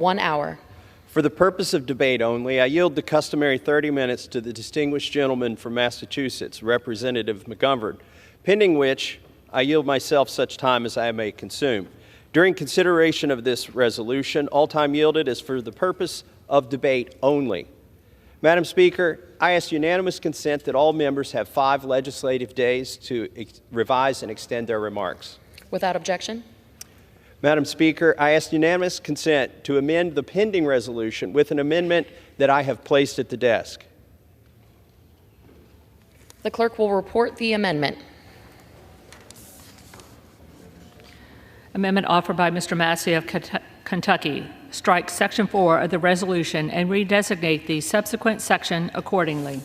1 hour. For the purpose of debate only, I yield the customary 30 minutes to the distinguished gentleman from Massachusetts, Representative McGovern, pending which I yield myself such time as I may consume. During consideration of this resolution, all time yielded is for the purpose of debate only. Madam Speaker, I ask unanimous consent that all members have 5 legislative days to revise and extend their remarks. Without objection. Madam Speaker, I ask unanimous consent to amend the pending resolution with an amendment that I have placed at the desk. The clerk will report the amendment. Amendment offered by Mr. Massie of Kentucky. Strike Section 4 of the resolution and redesignate the subsequent section accordingly.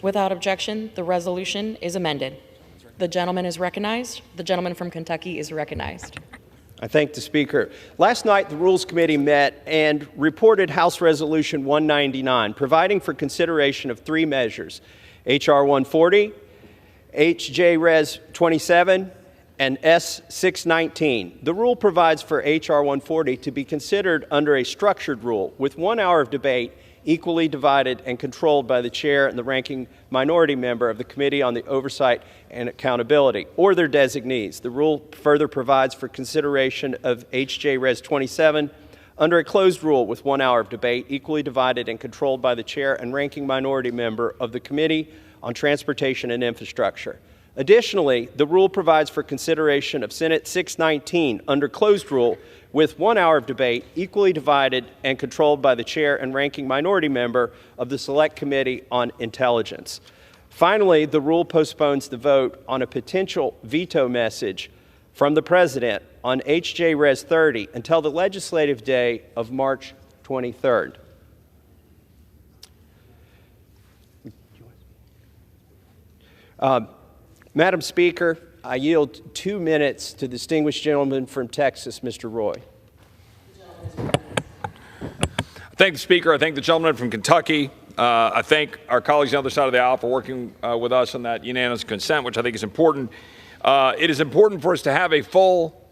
Without objection, the resolution is amended. The gentleman is recognized. The gentleman from Kentucky is recognized. I thank the Speaker. Last night, the Rules Committee met and reported House Resolution 199, providing for consideration of 3 measures, H.R. 140, H.J. Res. 27, and S. 619. The rule provides for H.R. 140 to be considered under a structured rule with 1 hour of debate equally divided and controlled by the chair and the ranking minority member of the Committee on the Oversight and Accountability, or their designees. The rule further provides for consideration of H.J. Res. 27 under a closed rule with 1 hour of debate equally divided and controlled by the chair and ranking minority member of the Committee on Transportation and Infrastructure. Additionally, the rule provides for consideration of Senate 619 under closed rule with 1 hour of debate equally divided and controlled by the chair and ranking minority member of the Select Committee on Intelligence. Finally, the rule postpones the vote on a potential veto message from the President on H.J. Res. 30 until the legislative day of March 23rd. Madam Speaker, I yield 2 minutes to the distinguished gentleman from Texas, Mr. Roy. I thank the Speaker. I thank the gentleman from Kentucky. I thank our colleagues on the other side of the aisle for working with us on that unanimous consent, which I think is important. It is important for us to have a full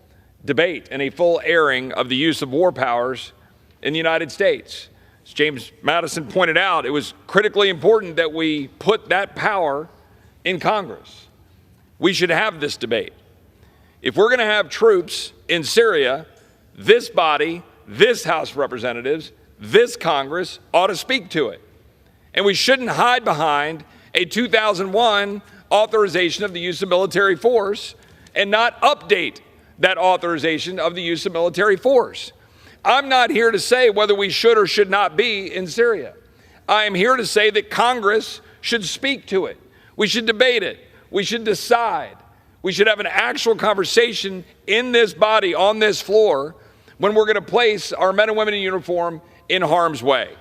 debate and a full airing of the use of war powers in the United States. As James Madison pointed out, it was critically important that we put that power in Congress. We should have this debate. If we're going to have troops in Syria, this body, this House of Representatives, this Congress ought to speak to it. And we shouldn't hide behind a 2001 authorization of the use of military force and not update that authorization of the use of military force. I'm not here to say whether we should or should not be in Syria. I am here to say that Congress should speak to it. We should debate it. We should decide. We should have an actual conversation in this body, on this floor, when we're going to place our men and women in uniform in harm's way.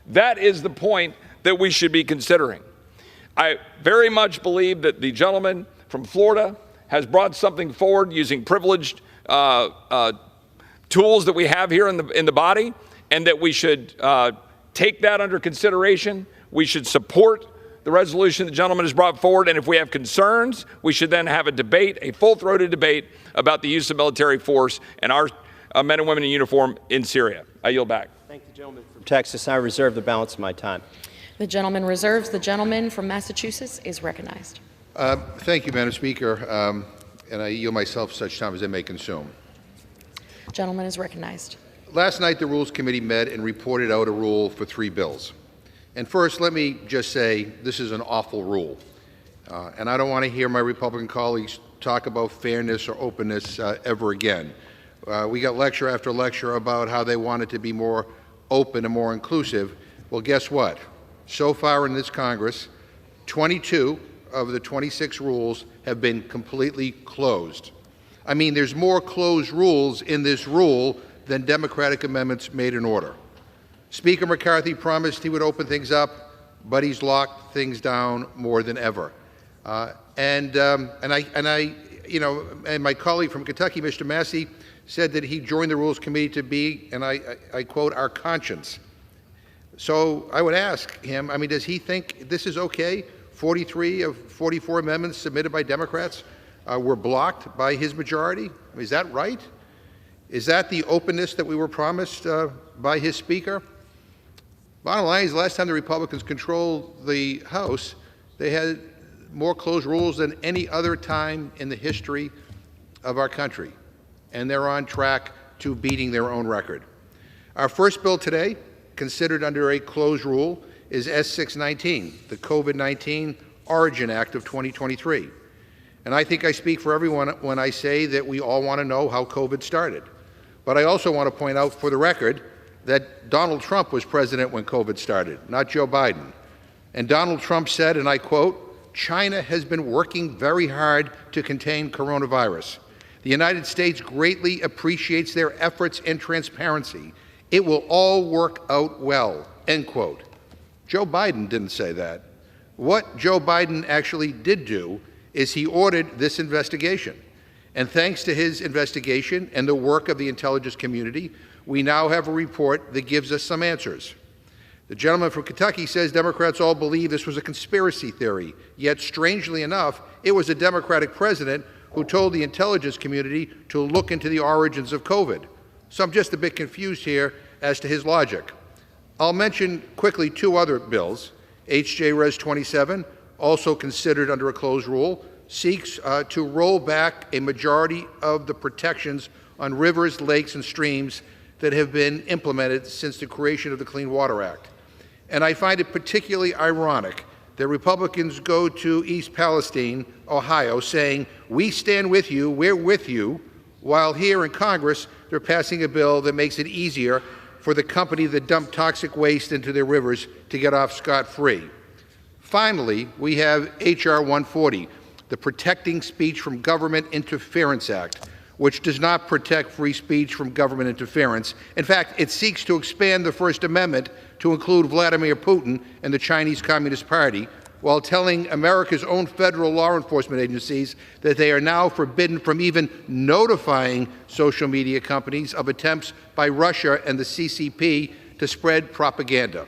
That is the point that we should be considering. I very much believe that the gentleman from Florida has brought something forward using privileged tools that we have here in the body, and that we should take that under consideration. We should support the resolution the gentleman has brought forward, and if we have concerns, we should then have a debate, a full-throated debate about the use of military force and our men and women in uniform in Syria. I yield back. Thank the gentleman from Texas. I reserve the balance of my time. The gentleman reserves. The gentleman from Massachusetts is recognized. Thank you, Madam Speaker, and I yield myself such time as I may consume. Gentleman is recognized. Last night, the Rules Committee met and reported out a rule for 3 bills. And first, let me just say this is an awful rule. And I don't want to hear my Republican colleagues talk about fairness or openness ever again. We got lecture after lecture about how they want it to be more open and more inclusive. Well, guess what? So far in this Congress, 22 of the 26 rules have been completely closed. I mean, there's more closed rules in this rule than Democratic amendments made in order. Speaker McCarthy promised he would open things up, but he's locked things down more than ever. And my colleague from Kentucky, Mr. Massie, said that he joined the Rules Committee to be, and I quote, our conscience. So I would ask him, I mean, does he think this is okay? 43 of 44 amendments submitted by Democrats were blocked by his majority. I mean, is that right? Is that the openness that we were promised by his Speaker? Bottom line is, the last time the Republicans controlled the House, they had more closed rules than any other time in the history of our country, and they're on track to beating their own record. Our first bill today, considered under a closed rule, is S619, the COVID-19 Origin Act of 2023. And I think I speak for everyone when I say that we all want to know how COVID started. But I also want to point out for the record that Donald Trump was president when COVID started, not Joe Biden. And Donald Trump said, and I quote, "China has been working very hard to contain coronavirus. The United States greatly appreciates their efforts and transparency. It will all work out well," end quote. Joe Biden didn't say that. What Joe Biden actually did do is he ordered this investigation. And thanks to his investigation and the work of the intelligence community, we now have a report that gives us some answers. The gentleman from Kentucky says Democrats all believe this was a conspiracy theory, yet strangely enough, it was a Democratic president who told the intelligence community to look into the origins of COVID. So I'm just a bit confused here as to his logic. I'll mention quickly two other bills. H.J. Res. 27, also considered under a closed rule, seeks to roll back a majority of the protections on rivers, lakes, and streams that have been implemented since the creation of the Clean Water Act. And I find it particularly ironic that Republicans go to East Palestine, Ohio, saying, "We stand with you, we're with you," while here in Congress they're passing a bill that makes it easier for the company that dumped toxic waste into their rivers to get off scot-free. Finally, we have H.R. 140, the Protecting Speech from Government Interference Act, which does not protect free speech from government interference. In fact, it seeks to expand the First Amendment to include Vladimir Putin and the Chinese Communist Party, while telling America's own federal law enforcement agencies that they are now forbidden from even notifying social media companies of attempts by Russia and the CCP to spread propaganda.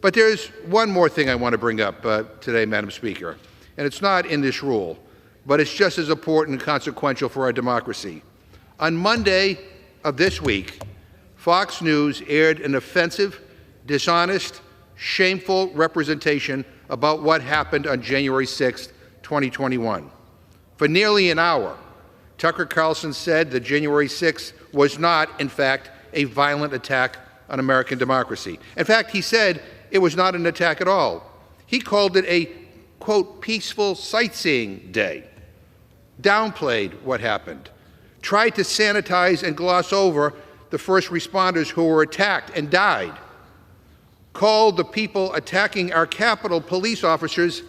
But there's one more thing I want to bring up today, Madam Speaker, and it's not in this rule, but it's just as important and consequential for our democracy. On Monday of this week, Fox News aired an offensive, dishonest, shameful representation about what happened on January 6, 2021. For nearly an hour, Tucker Carlson said that January 6 was not, in fact, a violent attack on American democracy. In fact, he said it was not an attack at all. He called it a, quote, peaceful sightseeing day, downplayed what happened, tried to sanitize and gloss over the first responders who were attacked and died, called the people attacking our Capitol police officers,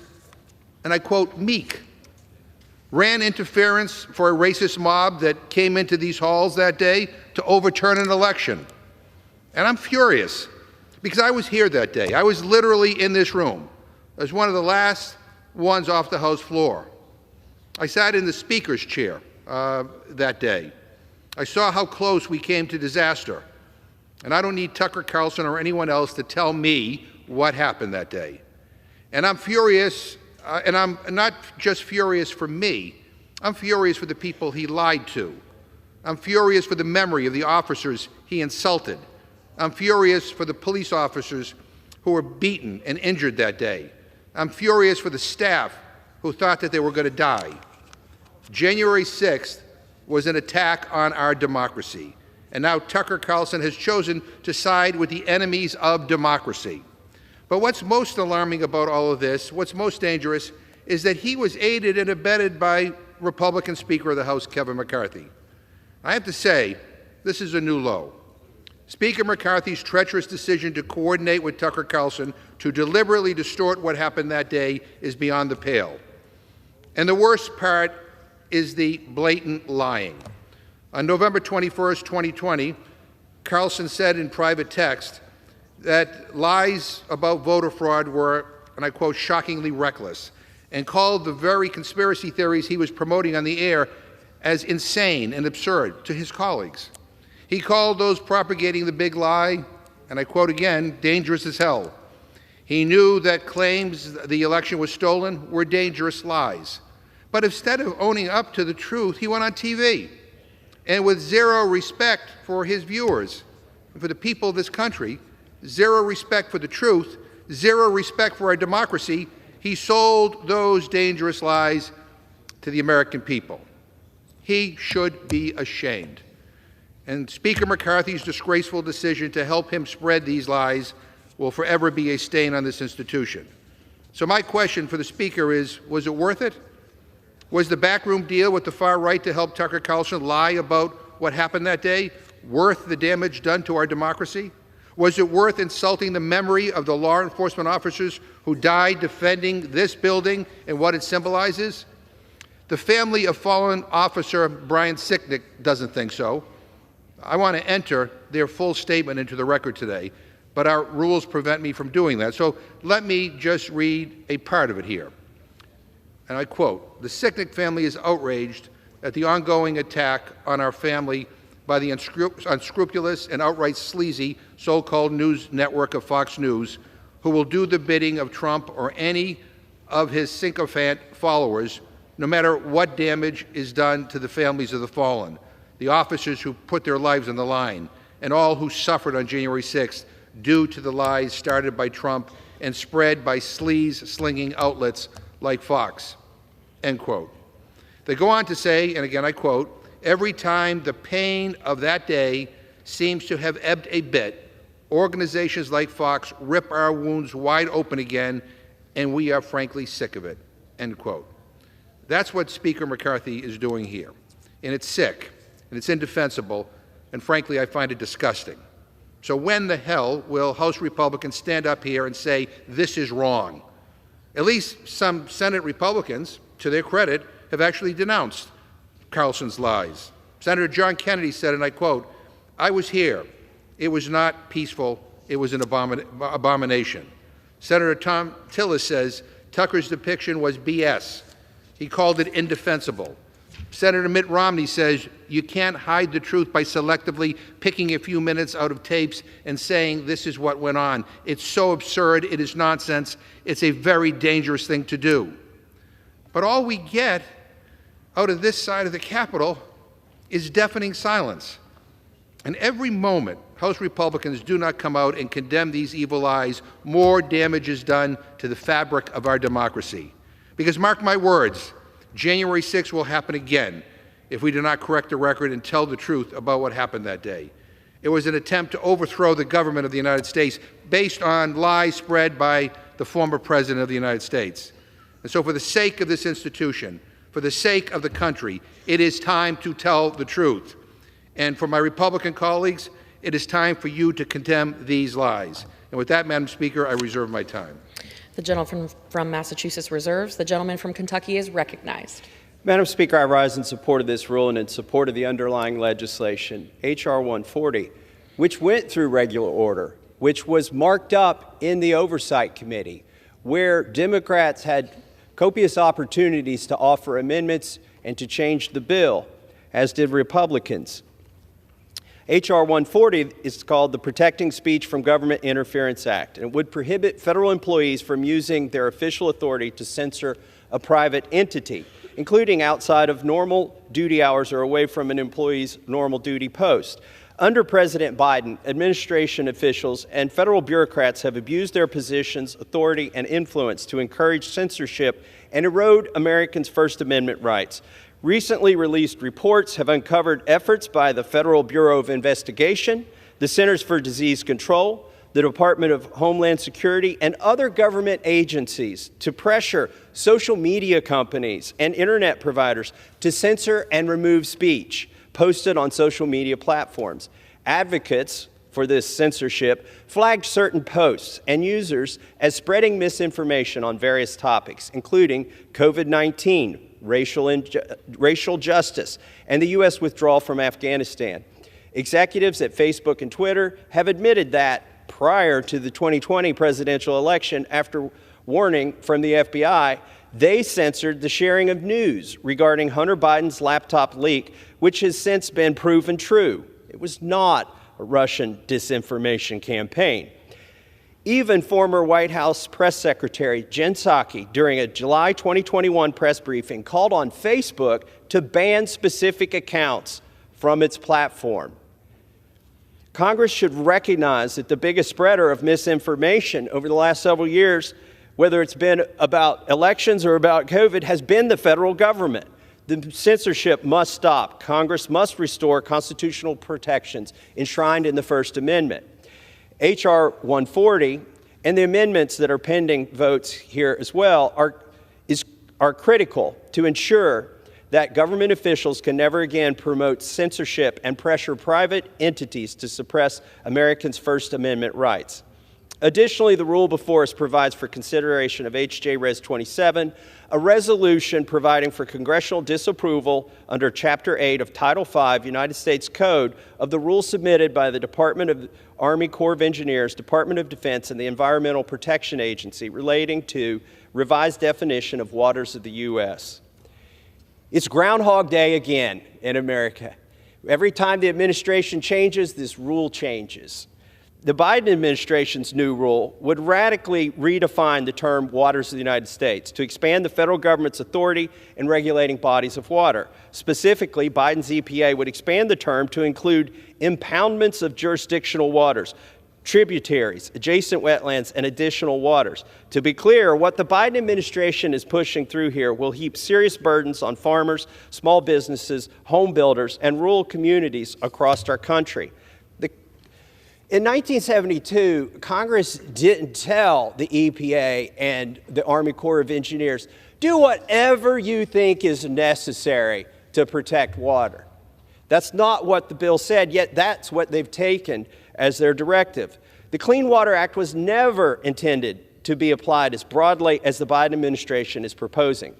and I quote, meek, ran interference for a racist mob that came into these halls that day to overturn an election. And I'm furious, because I was here that day. I was literally in this room. I was one of the last ones off the House floor. I sat in the Speaker's chair that day. I saw how close we came to disaster. And I don't need Tucker Carlson or anyone else to tell me what happened that day. And I'm furious, and I'm not just furious for me. I'm furious for the people he lied to. I'm furious for the memory of the officers he insulted. I'm furious for the police officers who were beaten and injured that day. I'm furious for the staff who thought that they were going to die. January 6th was an attack on our democracy. And now Tucker Carlson has chosen to side with the enemies of democracy. But what's most alarming about all of this, what's most dangerous, is that he was aided and abetted by Republican Speaker of the House, Kevin McCarthy. I have to say, this is a new low. Speaker McCarthy's treacherous decision to coordinate with Tucker Carlson to deliberately distort what happened that day is beyond the pale. And the worst part is the blatant lying. On November 21st, 2020, Carlson said in private text that lies about voter fraud were, and I quote, shockingly reckless, and called the very conspiracy theories he was promoting on the air as insane and absurd to his colleagues. He called those propagating the big lie, and I quote again, dangerous as hell. He knew that claims the election was stolen were dangerous lies. But instead of owning up to the truth, he went on TV. and with zero respect for his viewers and for the people of this country, zero respect for the truth, zero respect for our democracy, he sold those dangerous lies to the American people. He should be ashamed. And Speaker McCarthy's disgraceful decision to help him spread these lies will forever be a stain on this institution. So my question for the Speaker is, was it worth it? Was the backroom deal with the far right to help Tucker Carlson lie about what happened that day worth the damage done to our democracy? Was it worth insulting the memory of the law enforcement officers who died defending this building and what it symbolizes? The family of fallen officer Brian Sicknick doesn't think so. I want to enter their full statement into the record today, but our rules prevent me from doing that. So let me just read a part of it here. And I quote, "The Sicknick family is outraged at the ongoing attack on our family by the unscrupulous and outright sleazy so-called news network of Fox News, who will do the bidding of Trump or any of his sycophant followers, no matter what damage is done to the families of the fallen, the officers who put their lives on the line, and all who suffered on January 6th due to the lies started by Trump and spread by sleaze-slinging outlets like Fox," end quote. They go on to say, and again I quote, "Every time the pain of that day seems to have ebbed a bit, organizations like Fox rip our wounds wide open again, and we are frankly sick of it," end quote. That's what Speaker McCarthy is doing here. And it's sick, and it's indefensible, and frankly, I find it disgusting. So when the hell will House Republicans stand up here and say, this is wrong? At least some Senate Republicans, to their credit, have actually denounced Carlson's lies. Senator John Kennedy said, and I quote, "I was here. It was not peaceful. It was an abomination." Senator Tom Tillis says, "Tucker's depiction was BS. He called it indefensible." Senator Mitt Romney says, "You can't hide the truth by selectively picking a few minutes out of tapes and saying this is what went on. It's so absurd. It is nonsense. It's a very dangerous thing to do." But all we get out of this side of the Capitol is deafening silence. And every moment House Republicans do not come out and condemn these evil lies, more damage is done to the fabric of our democracy. Because mark my words, January 6th will happen again if we do not correct the record and tell the truth about what happened that day. It was an attempt to overthrow the government of the United States based on lies spread by the former President of the United States. And so for the sake of this institution, for the sake of the country, it is time to tell the truth. And for my Republican colleagues, it is time for you to condemn these lies. And with that, Madam Speaker, I reserve my time. The gentleman from Massachusetts reserves. The gentleman from Kentucky is recognized. Madam Speaker, I rise in support of this rule and in support of the underlying legislation, H.R. 140, which went through regular order, which was marked up in the Oversight Committee, where Democrats had copious opportunities to offer amendments and to change the bill, as did Republicans. H.R. 140 is called the Protecting Speech from Government Interference Act, and it would prohibit federal employees from using their official authority to censor a private entity, including outside of normal duty hours or away from an employee's normal duty post. Under President Biden, administration officials and federal bureaucrats have abused their positions, authority, and influence to encourage censorship and erode Americans' First Amendment rights. Recently released reports have uncovered efforts by the Federal Bureau of Investigation, the Centers for Disease Control, the Department of Homeland Security, and other government agencies to pressure social media companies and internet providers to censor and remove speech posted on social media platforms. Advocates for this censorship flagged certain posts and users as spreading misinformation on various topics, including COVID-19, racial justice, and the U.S. withdrawal from Afghanistan. Executives at Facebook and Twitter have admitted that prior to the 2020 presidential election, after warning from the FBI, they censored the sharing of news regarding Hunter Biden's laptop leak, which has since been proven true. It was not a Russian disinformation campaign. Even former White House Press Secretary Jen Psaki, during a July 2021 press briefing, called on Facebook to ban specific accounts from its platform. Congress should recognize that the biggest spreader of misinformation over the last several years, whether it's been about elections or about COVID, has been the federal government. The censorship must stop. Congress must restore constitutional protections enshrined in the First Amendment. H.R. 140 and the amendments that are pending votes here as well are critical to ensure that government officials can never again promote censorship and pressure private entities to suppress Americans' First Amendment rights. Additionally, the rule before us provides for consideration of H.J. Res. 27, a resolution providing for congressional disapproval under Chapter 8 of Title 5 United States Code of the rules submitted by the Department of Army Corps of Engineers, Department of Defense, and the Environmental Protection Agency relating to revised definition of waters of the U.S. It's Groundhog Day again in America. Every time the administration changes, this rule changes. The Biden administration's new rule would radically redefine the term waters of the United States to expand the federal government's authority in regulating bodies of water. Specifically, Biden's EPA would expand the term to include impoundments of jurisdictional waters, tributaries, adjacent wetlands, and additional waters. To be clear, what the Biden administration is pushing through here will heap serious burdens on farmers, small businesses, home builders, and rural communities across our country. In 1972, Congress didn't tell the EPA and the Army Corps of Engineers, do whatever you think is necessary to protect water. That's not what the bill said, yet that's what they've taken as their directive. The Clean Water Act was never intended to be applied as broadly as the Biden administration is proposing.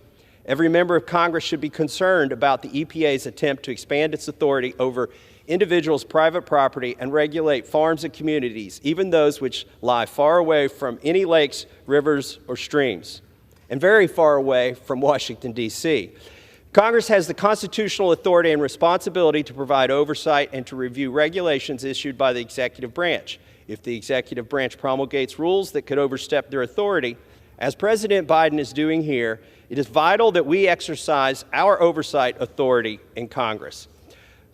Every member of Congress should be concerned about the EPA's attempt to expand its authority over individuals' private property and regulate farms and communities, even those which lie far away from any lakes, rivers, or streams, and very far away from Washington, D.C. Congress has the constitutional authority and responsibility to provide oversight and to review regulations issued by the executive branch. If the executive branch promulgates rules that could overstep their authority, as President Biden is doing here, it is vital that we exercise our oversight authority in Congress.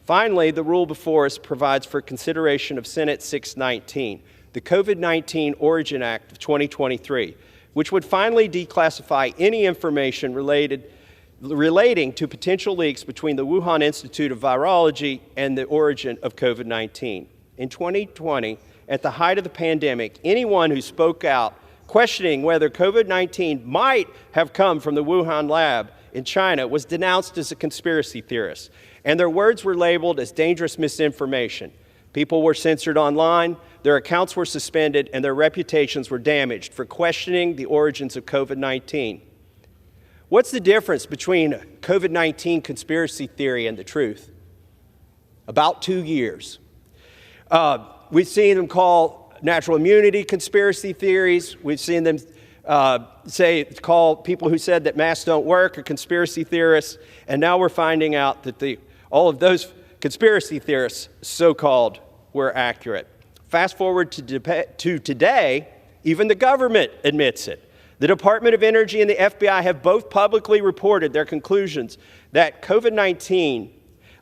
Finally, the rule before us provides for consideration of Senate 619, the COVID-19 Origin Act of 2023, which would finally declassify any information relating to potential leaks between the Wuhan Institute of Virology and the origin of COVID-19. In 2020, at the height of the pandemic, anyone who spoke out questioning whether COVID-19 might have come from the Wuhan lab in China was denounced as a conspiracy theorist, and their words were labeled as dangerous misinformation. People were censored online, their accounts were suspended, and their reputations were damaged for questioning the origins of COVID-19. What's the difference between COVID-19 conspiracy theory and the truth? About 2 years. We've seen them call natural immunity conspiracy theories. We've seen them call people who said that masks don't work a conspiracy theorists. And now we're finding out that all of those conspiracy theorists, so-called, were accurate. Fast forward to today, even the government admits it. The Department of Energy and the FBI have both publicly reported their conclusions that COVID-19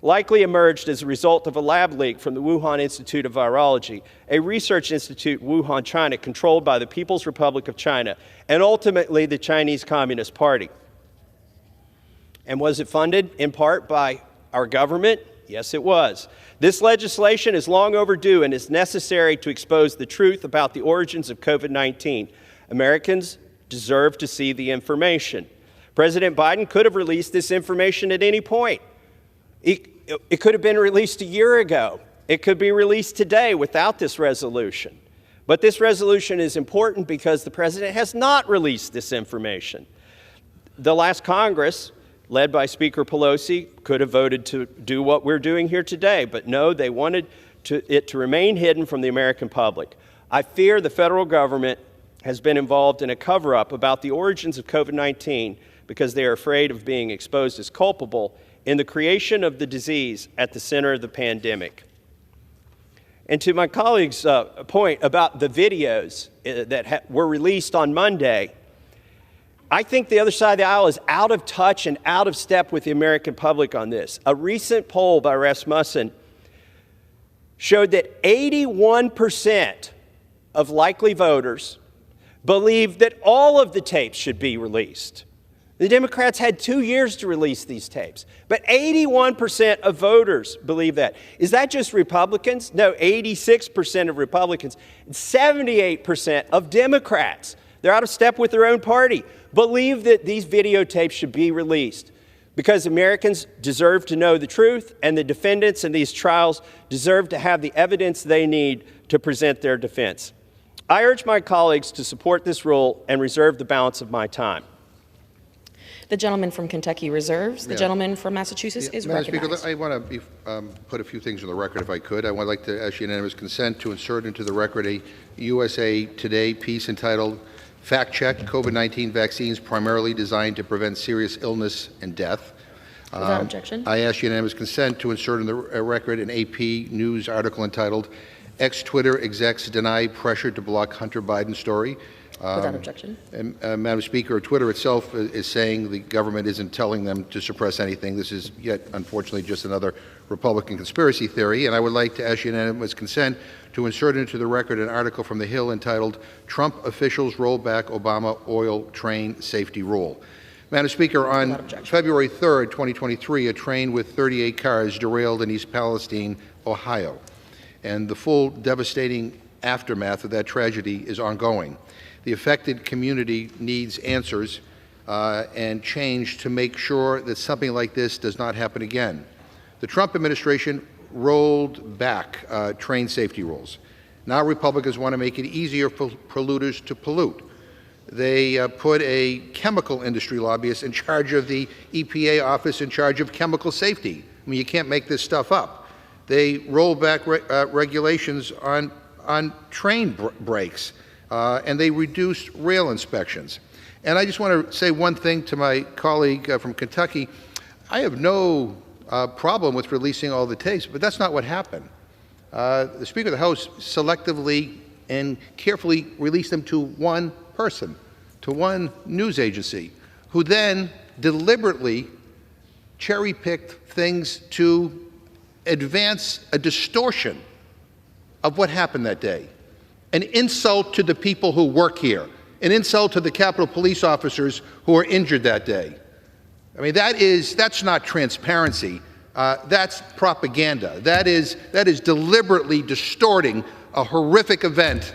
likely emerged as a result of a lab leak from the Wuhan Institute of Virology, a research institute in Wuhan, China, controlled by the People's Republic of China, and ultimately the Chinese Communist Party. And was it funded in part by our government? Yes, it was. This legislation is long overdue and is necessary to expose the truth about the origins of COVID-19. Americans deserve to see the information. President Biden could have released this information at any point. It could have been released a year ago. It could be released today without this resolution. But this resolution is important because the president has not released this information. The last Congress, led by Speaker Pelosi, could have voted to do what we're doing here today. But no, they wanted it to remain hidden from the American public. I fear the federal government has been involved in a cover-up about the origins of COVID-19 because they are afraid of being exposed as culpable in the creation of the disease at the center of the pandemic. And to my colleague's point about the videos that were released on Monday, I think the other side of the aisle is out of touch and out of step with the American public on this. A recent poll by Rasmussen showed that 81% of likely voters believe that all of the tapes should be released. The Democrats had 2 years to release these tapes, but 81% of voters believe that. Is that just Republicans? No, 86% of Republicans, and 78% of Democrats, they're out of step with their own party, believe that these videotapes should be released because Americans deserve to know the truth, and the defendants in these trials deserve to have the evidence they need to present their defense. I urge my colleagues to support this rule and reserve the balance of my time. The gentleman from Kentucky reserves. The gentleman from Massachusetts is Madam recognized. Speaker, I want to put a few things on the record, if I could. I would like to ask unanimous consent to insert into the record a USA Today piece entitled "Fact Check: COVID-19 Vaccines Primarily Designed to Prevent Serious Illness and Death." Without objection. I ask unanimous consent to insert in the record an AP News article entitled "Ex-Twitter Execs Deny Pressure to Block Hunter Biden Story." Without objection. Madam Speaker, Twitter itself is saying the government isn't telling them to suppress anything. This is yet, unfortunately, just another Republican conspiracy theory. And I would like to ask unanimous consent to insert into the record an article from The Hill entitled "Trump Officials Roll Back Obama Oil Train Safety Rule." Madam Speaker, on February 3rd, 2023, a train with 38 cars derailed in East Palestine, Ohio. And the full devastating aftermath of that tragedy is ongoing. The affected community needs answers and change to make sure that something like this does not happen again. The Trump administration rolled back train safety rules. Now Republicans want to make it easier for polluters to pollute. They put a chemical industry lobbyist in charge of the EPA office in charge of chemical safety. I mean, you can't make this stuff up. They roll back regulations on train brakes. And they reduced rail inspections. And I just want to say one thing to my colleague from Kentucky. I have no problem with releasing all the tapes, but that's not what happened. The Speaker of the House selectively and carefully released them to one person, to one news agency, who then deliberately cherry-picked things to advance a distortion of what happened that day. An insult to the people who work here, an insult to the Capitol Police officers who were injured that day. I mean, that's not transparency. That's propaganda. That is deliberately distorting a horrific event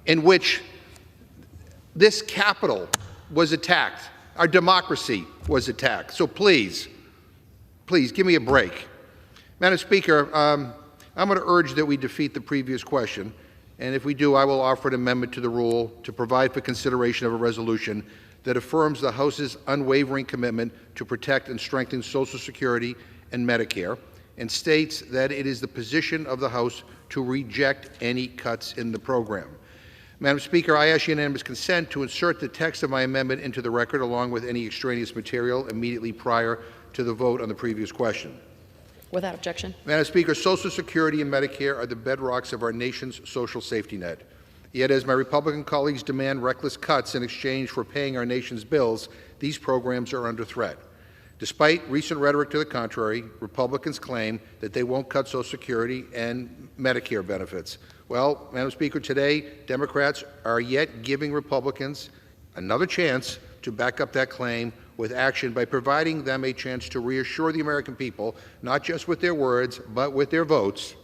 in which this Capitol was attacked. Our democracy was attacked. So please give me a break. Madam Speaker, I'm going to urge that we defeat the previous question, and if we do, I will offer an amendment to the rule to provide for consideration of a resolution that affirms the House's unwavering commitment to protect and strengthen Social Security and Medicare, and states that it is the position of the House to reject any cuts in the program. Madam Speaker, I ask unanimous consent to insert the text of my amendment into the record along with any extraneous material immediately prior to the vote on the previous question. Without objection. Madam Speaker, Social Security and Medicare are the bedrocks of our nation's social safety net. Yet, as my Republican colleagues demand reckless cuts in exchange for paying our nation's bills, these programs are under threat. Despite recent rhetoric to the contrary, Republicans claim that they won't cut Social Security and Medicare benefits. Well, Madam Speaker, today, Democrats are yet giving Republicans another chance to back up that claim with action by providing them a chance to reassure the American people, not just with their words, but with their votes.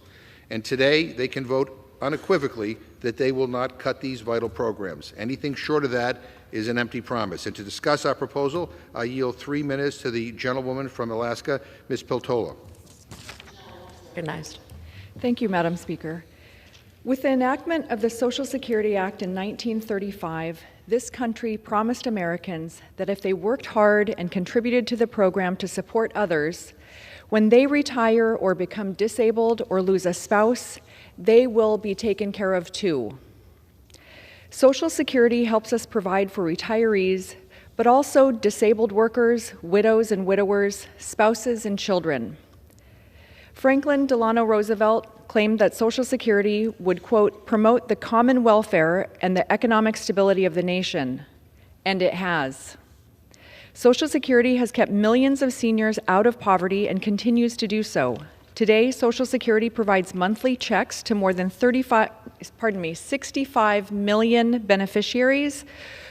And today, they can vote unequivocally that they will not cut these vital programs. Anything short of that is an empty promise. And to discuss our proposal, I yield 3 minutes to the gentlewoman from Alaska, Ms. Peltola. Recognized. Thank you, Madam Speaker. With the enactment of the Social Security Act in 1935, this country promised Americans that if they worked hard and contributed to the program to support others, when they retire or become disabled or lose a spouse, they will be taken care of too. Social Security helps us provide for retirees, but also disabled workers, widows and widowers, spouses and children. Franklin Delano Roosevelt claimed that Social Security would, quote, promote the common welfare and the economic stability of the nation, and it has. Social Security has kept millions of seniors out of poverty and continues to do so. Today, Social Security provides monthly checks to more than 65 million beneficiaries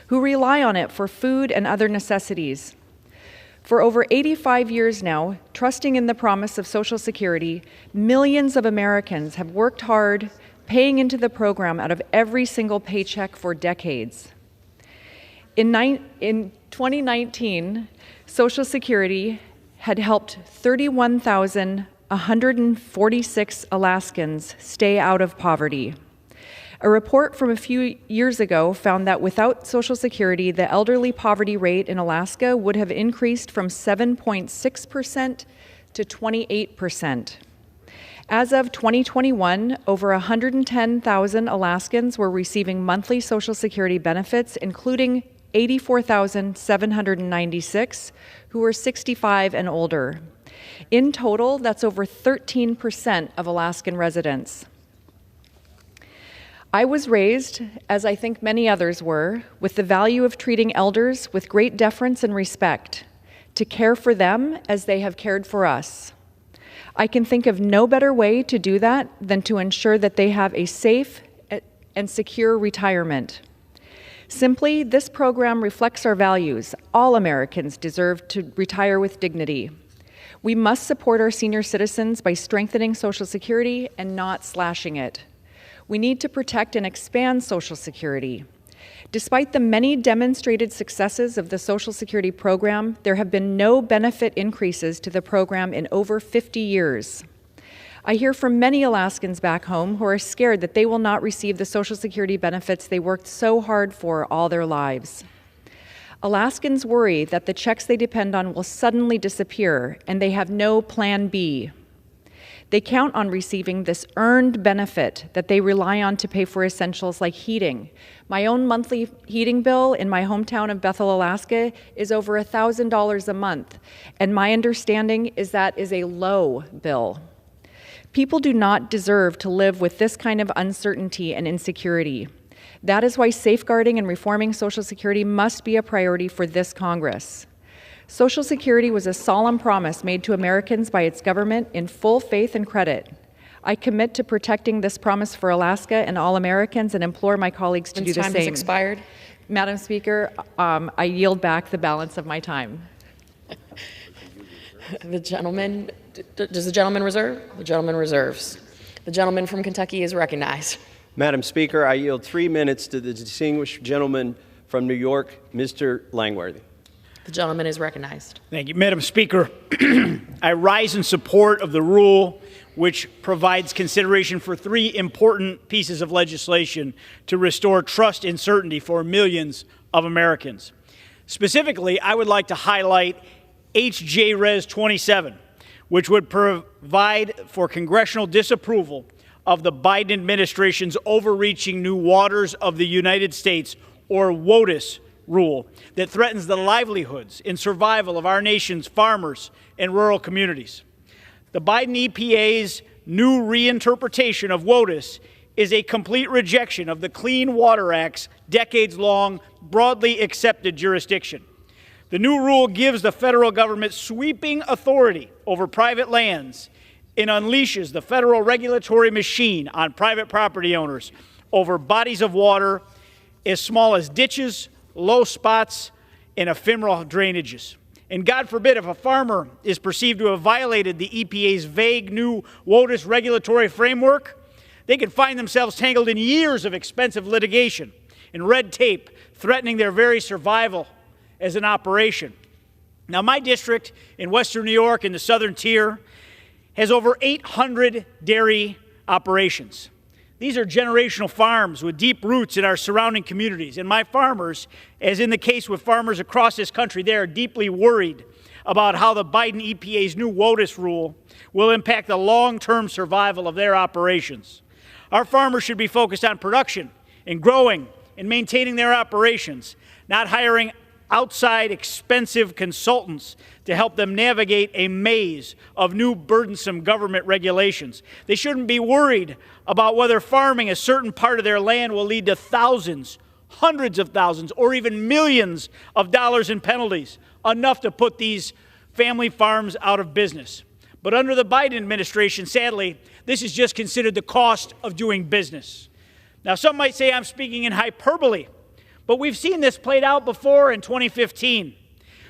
who rely on it for food and other necessities. For over 85 years now, trusting in the promise of Social Security, millions of Americans have worked hard, paying into the program out of every single paycheck for decades. In 2019, Social Security had helped 31,146 Alaskans stay out of poverty. A report from a few years ago found that without Social Security, the elderly poverty rate in Alaska would have increased from 7.6% to 28%. As of 2021, over 110,000 Alaskans were receiving monthly Social Security benefits, including 84,796 who were 65 and older. In total, that's over 13% of Alaskan residents. I was raised, as I think many others were, with the value of treating elders with great deference and respect, to care for them as they have cared for us. I can think of no better way to do that than to ensure that they have a safe and secure retirement. Simply, this program reflects our values. All Americans deserve to retire with dignity. We must support our senior citizens by strengthening Social Security and not slashing it. We need to protect and expand Social Security. Despite the many demonstrated successes of the Social Security program, there have been no benefit increases to the program in over 50 years. I hear from many Alaskans back home who are scared that they will not receive the Social Security benefits they worked so hard for all their lives. Alaskans worry that the checks they depend on will suddenly disappear, and they have no plan B. They count on receiving this earned benefit that they rely on to pay for essentials like heating. My own monthly heating bill in my hometown of Bethel, Alaska is over $1,000 a month, and my understanding is that is a low bill. People do not deserve to live with this kind of uncertainty and insecurity. That is why safeguarding and reforming Social Security must be a priority for this Congress. Social Security was a solemn promise made to Americans by its government in full faith and credit. I commit to protecting this promise for Alaska and all Americans and implore my colleagues to do the same. Time has expired. Madam Speaker, I yield back the balance of my time. The gentleman, does the gentleman reserve? The gentleman reserves. The gentleman from Kentucky is recognized. Madam Speaker, I yield 3 minutes to the distinguished gentleman from New York, Mr. Langworthy. The gentleman is recognized. Thank you. Madam Speaker, I rise in support of the rule which provides consideration for 3 important pieces of legislation to restore trust and certainty for millions of Americans. Specifically, I would like to highlight H.J. Res. 27, which would provide for congressional disapproval of the Biden administration's overreaching New Waters of the United States, or WOTUS, rule that threatens the livelihoods and survival of our nation's farmers and rural communities. The Biden EPA's new reinterpretation of WOTUS is a complete rejection of the Clean Water Act's decades-long, broadly accepted jurisdiction. The new rule gives the federal government sweeping authority over private lands and unleashes the federal regulatory machine on private property owners over bodies of water as small as ditches, low spots, and ephemeral drainages. And God forbid if a farmer is perceived to have violated the EPA's vague new WOTUS regulatory framework, they could find themselves tangled in years of expensive litigation and red tape threatening their very survival as an operation. Now, my district in Western New York in the Southern Tier has over 800 dairy operations. These are generational farms with deep roots in our surrounding communities. And my farmers, as in the case with farmers across this country, they are deeply worried about how the Biden EPA's new WOTUS rule will impact the long-term survival of their operations. Our farmers should be focused on production and growing and maintaining their operations, not hiring outside expensive consultants to help them navigate a maze of new burdensome government regulations. They shouldn't be worried about whether farming a certain part of their land will lead to thousands, hundreds of thousands or even millions of dollars in penalties, enough to put these family farms out of business. But under the Biden administration, sadly, this is just considered the cost of doing business. Now, some might say I'm speaking in hyperbole, but we've seen this played out before in 2015.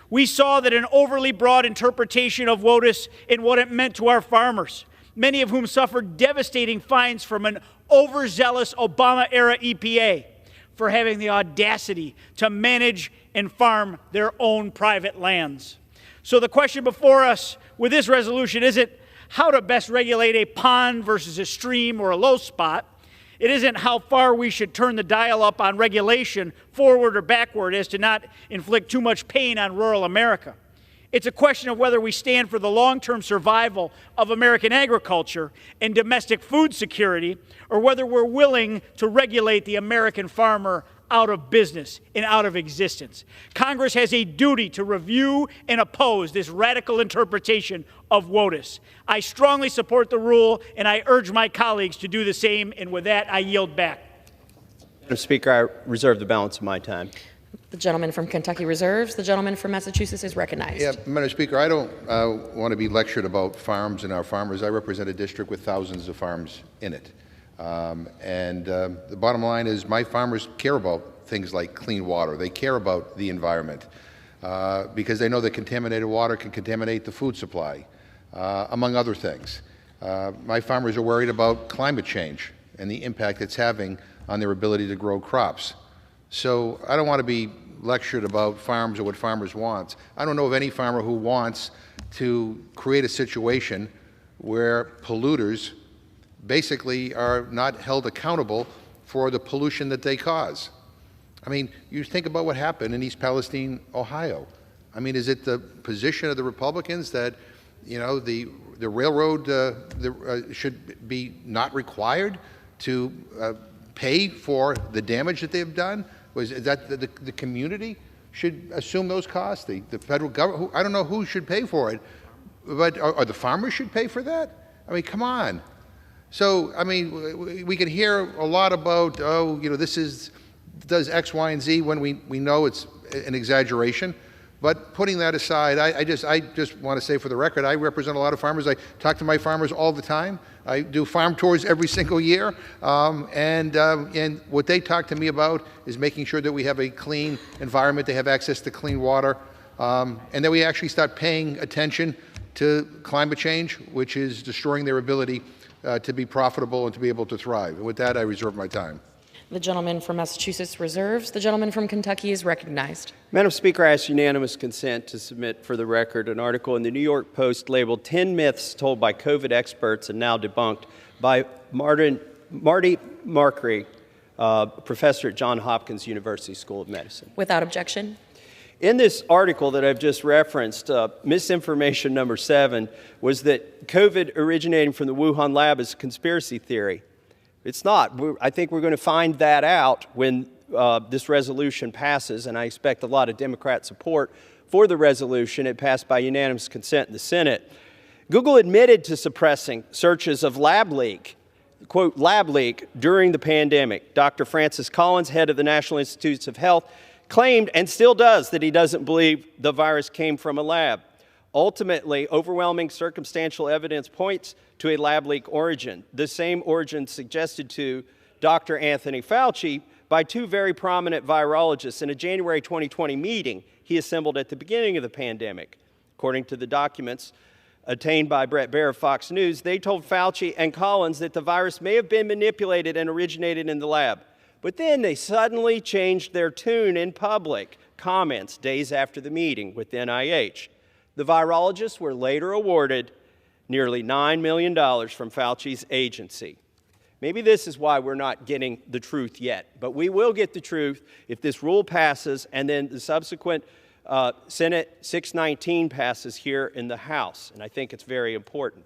We saw that an overly broad interpretation of WOTUS and what it meant to our farmers, many of whom suffered devastating fines from an overzealous Obama-era EPA for having the audacity to manage and farm their own private lands. So the question before us with this resolution isn't how to best regulate a pond versus a stream or a low spot. It isn't how far we should turn the dial up on regulation, forward or backward, as to not inflict too much pain on rural America. It's a question of whether we stand for the long-term survival of American agriculture and domestic food security, or whether we're willing to regulate the American farmer out of business and out of existence. Congress has a duty to review and oppose this radical interpretation of WOTUS. I strongly support the rule, and I urge my colleagues to do the same, and with that, I yield back. Madam Speaker, I reserve the balance of my time. The gentleman from Kentucky reserves. The gentleman from Massachusetts is recognized. Yeah, Madam Speaker, I don't want to be lectured about farms and our farmers. I represent a district with thousands of farms in it. The bottom line is my farmers care about things like clean water. They care about the environment because they know that contaminated water can contaminate the food supply, among other things. My farmers are worried about climate change and the impact it's having on their ability to grow crops. So I don't want to be lectured about farms or what farmers want. I don't know of any farmer who wants to create a situation where polluters basically are not held accountable for the pollution that they cause. I mean, you think about what happened in East Palestine, Ohio. I mean, is it the position of the Republicans that, you know, the railroad should be not required to pay for the damage that they've done? Is that the community should assume those costs? The federal government? I don't know who should pay for it, but are the farmers should pay for that? I mean, come on. So, I mean, we can hear a lot about, oh, you know, this does X, Y, and Z when we know it's an exaggeration. But putting that aside, I just want to say for the record, I represent a lot of farmers. I talk to my farmers all the time. I do farm tours every single year. And what they talk to me about is making sure that we have a clean environment, they have access to clean water, and that we actually start paying attention to climate change, which is destroying their ability to be profitable and to be able to thrive. And with that, I reserve my time. The gentleman from Massachusetts reserves. The gentleman from Kentucky is recognized. Madam Speaker, I ask unanimous consent to submit for the record an article in the New York Post labeled 10 Myths Told by COVID Experts and Now Debunked by Marty Markry, professor at Johns Hopkins University School of Medicine. Without objection. In this article that I've just referenced, misinformation number 7 was that COVID originating from the Wuhan lab is a conspiracy theory. It's not. I think we're going to find that out when this resolution passes, and I expect a lot of Democrat support for the resolution. It passed by unanimous consent in the Senate. Google admitted to suppressing searches of lab leak, quote, lab leak, during the pandemic. Dr. Francis Collins, head of the National Institutes of Health, claimed, and still does, that he doesn't believe the virus came from a lab. Ultimately, overwhelming circumstantial evidence points to a lab leak origin, the same origin suggested to Dr. Anthony Fauci by 2 very prominent virologists in a January 2020 meeting he assembled at the beginning of the pandemic. According to the documents obtained by Brett Baer of Fox News, they told Fauci and Collins that the virus may have been manipulated and originated in the lab. But then they suddenly changed their tune in public comments days after the meeting with NIH. The virologists were later awarded nearly $9 million from Fauci's agency. Maybe this is why we're not getting the truth yet, but we will get the truth if this rule passes and then the subsequent Senate 619 passes here in the House, and I think it's very important.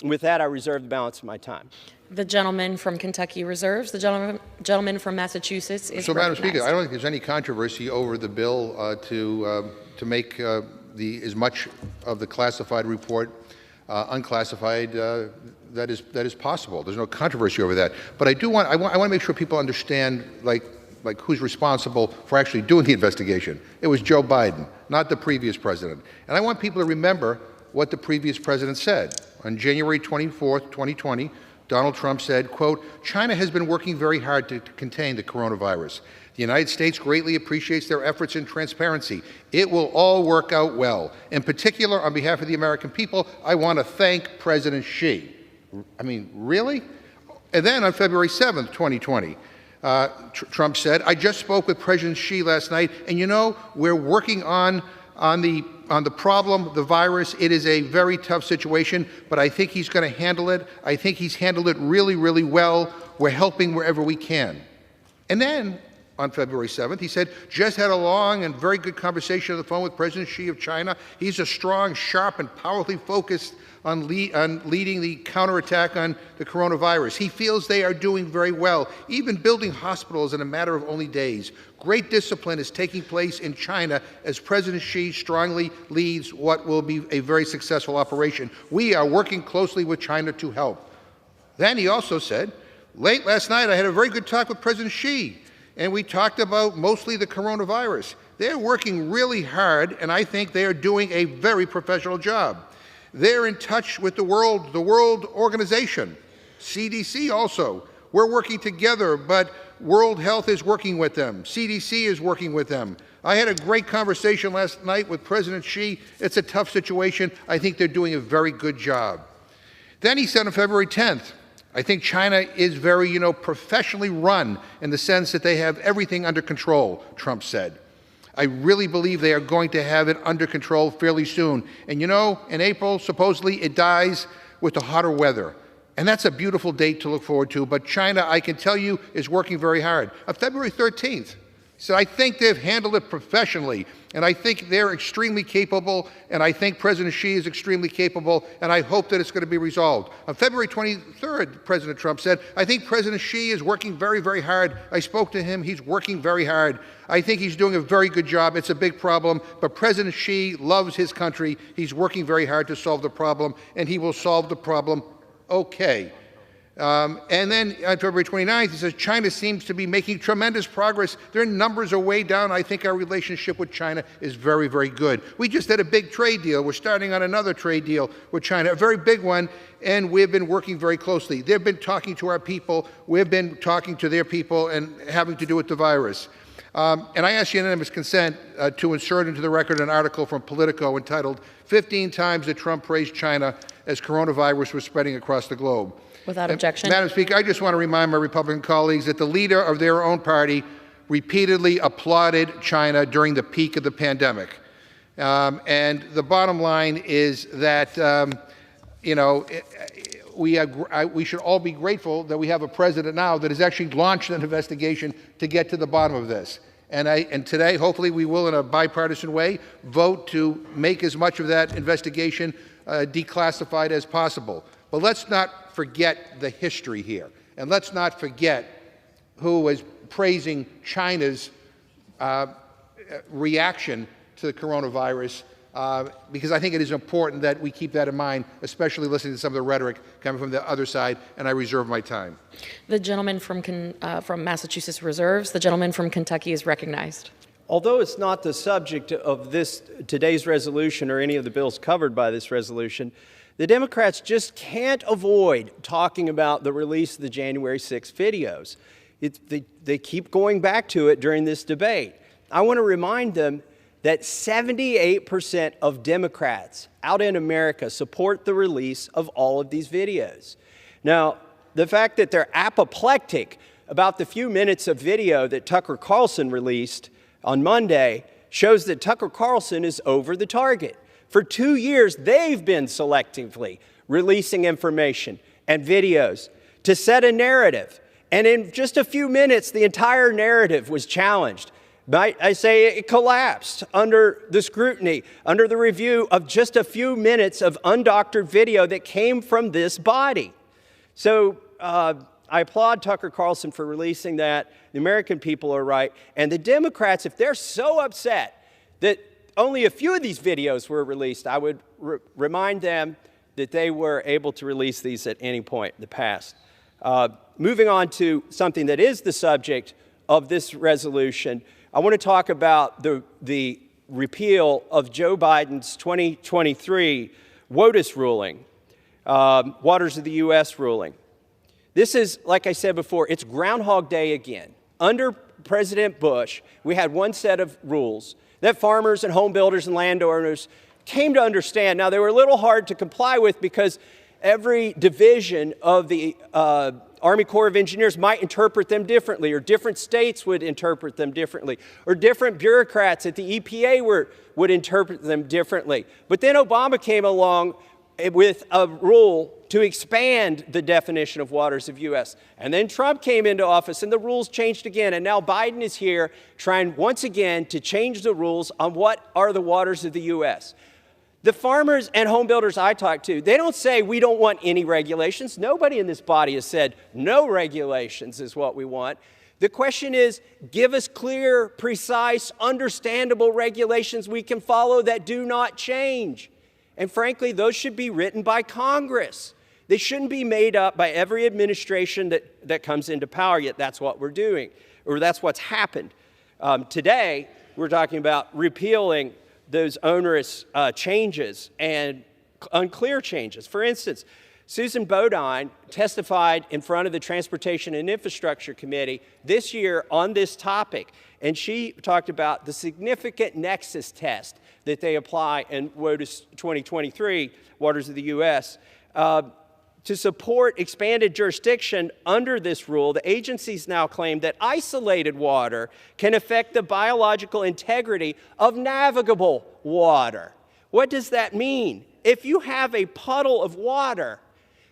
With that, I reserve the balance of my time. The gentleman from Kentucky reserves. The gentleman from Massachusetts is recognized. Madam Speaker, I don't think there's any controversy over the bill to make as much of the classified report unclassified that is possible. There's no controversy over that. But I want to make sure people understand, like who's responsible for actually doing the investigation. It was Joe Biden, not the previous president. And I want people to remember what the previous president said. On January 24th, 2020, Donald Trump said, quote, "China has been working very hard to contain the coronavirus. The United States greatly appreciates their efforts in transparency. It will all work out well. In particular, on behalf of the American people, I want to thank President Xi." I mean, really? And then on February 7th, 2020, Trump said, "I just spoke with President Xi last night, and you know, we're working on the problem, the virus. It is a very tough situation, but I think he's going to handle it. I think he's handled it really, really well. We're helping wherever we can." And then on February 7th, he said, "Just had a long and very good conversation on the phone with President Xi of China. He's a strong, sharp, and powerfully focused on leading the counterattack on the coronavirus. He feels they are doing very well, even building hospitals in a matter of only days. Great discipline is taking place in China as President Xi strongly leads what will be a very successful operation. We are working closely with China to help." Then he also said, "Late last night, I had a very good talk with President Xi, and we talked about mostly the coronavirus. They're working really hard, and I think they are doing a very professional job. They're in touch with the World Organization, CDC also. We're working together, but World Health is working with them. CDC is working with them. I had a great conversation last night with President Xi. It's a tough situation. I think they're doing a very good job." Then he said on February 10th, "I think China is very, professionally run in the sense that they have everything under control," Trump said. "I really believe they are going to have it under control fairly soon. And in April, supposedly it dies with the hotter weather. And that's a beautiful date to look forward to. But China, I can tell you, is working very hard." On February 13th, he said, "I think they've handled it professionally, and I think they're extremely capable, and I think President Xi is extremely capable, and I hope that it's going to be resolved." On February 23rd, President Trump said, "I think President Xi is working very, very hard. I spoke to him. He's working very hard. I think he's doing a very good job. It's a big problem, but President Xi loves his country. He's working very hard to solve the problem, and he will solve the problem okay." And then on February 29th, he says, "China seems to be making tremendous progress. Their numbers are way down. I think our relationship with China is very, very good. We just had a big trade deal. We're starting on another trade deal with China, a very big one, and we've been working very closely. They've been talking to our people. We've been talking to their people and having to do with the virus." And I asked unanimous consent to insert into the record an article from Politico entitled, "15 Times that Trump Praised China as Coronavirus Was Spreading Across the Globe." Without objection. Madam Speaker, I just want to remind my Republican colleagues that the leader of their own party repeatedly applauded China during the peak of the pandemic. And the bottom line is that, we should all be grateful that we have a president now that has actually launched an investigation to get to the bottom of this. And today, hopefully, we will, in a bipartisan way, vote to make as much of that investigation declassified as possible. But let's not forget the history here. And let's not forget who was praising China's reaction to the coronavirus, because I think it is important that we keep that in mind, especially listening to some of the rhetoric coming from the other side, and I reserve my time. The gentleman from Massachusetts reserves. The gentleman from Kentucky is recognized. Although it's not the subject of today's resolution or any of the bills covered by this resolution, the Democrats just can't avoid talking about the release of the January 6 videos. They keep going back to it during this debate. I want to remind them that 78% of Democrats out in America support the release of all of these videos. Now, the fact that they're apoplectic about the few minutes of video that Tucker Carlson released on Monday shows that Tucker Carlson is over the target. For 2 years, they've been selectively releasing information and videos to set a narrative. And in just a few minutes, the entire narrative was challenged. I say it collapsed under the scrutiny, under the review of just a few minutes of undoctored video that came from this body. So I applaud Tucker Carlson for releasing that. The American people are right. And the Democrats, if they're so upset that only a few of these videos were released, I would remind them that they were able to release these at any point in the past. Moving on to something that is the subject of this resolution, I want to talk about the repeal of Joe Biden's 2023 WOTUS ruling, Waters of the U.S. ruling. This is, like I said before, it's Groundhog Day again. Under President Bush, we had one set of rules that farmers and home builders and landowners came to understand. Now, they were a little hard to comply with because every division of the Army Corps of Engineers might interpret them differently, or different states would interpret them differently, or different bureaucrats at the EPA would interpret them differently. But then Obama came along with a rule to expand the definition of waters of U.S. And then Trump came into office and the rules changed again. And now Biden is here trying once again to change the rules on what are the waters of the U.S. The farmers and home builders I talk to, they don't say we don't want any regulations. Nobody in this body has said no regulations is what we want. The question is, give us clear, precise, understandable regulations we can follow that do not change. And frankly, those should be written by Congress. They shouldn't be made up by every administration that comes into power, yet that's what we're doing, or that's what's happened. Today, we're talking about repealing those onerous changes and unclear changes. For instance, Susan Bodine testified in front of the Transportation and Infrastructure Committee this year on this topic, and she talked about the significant nexus test that they apply in WOTUS 2023, Waters of the U.S., to support expanded jurisdiction under this rule. The agencies now claim that isolated water can affect the biological integrity of navigable water. What does that mean? If you have a puddle of water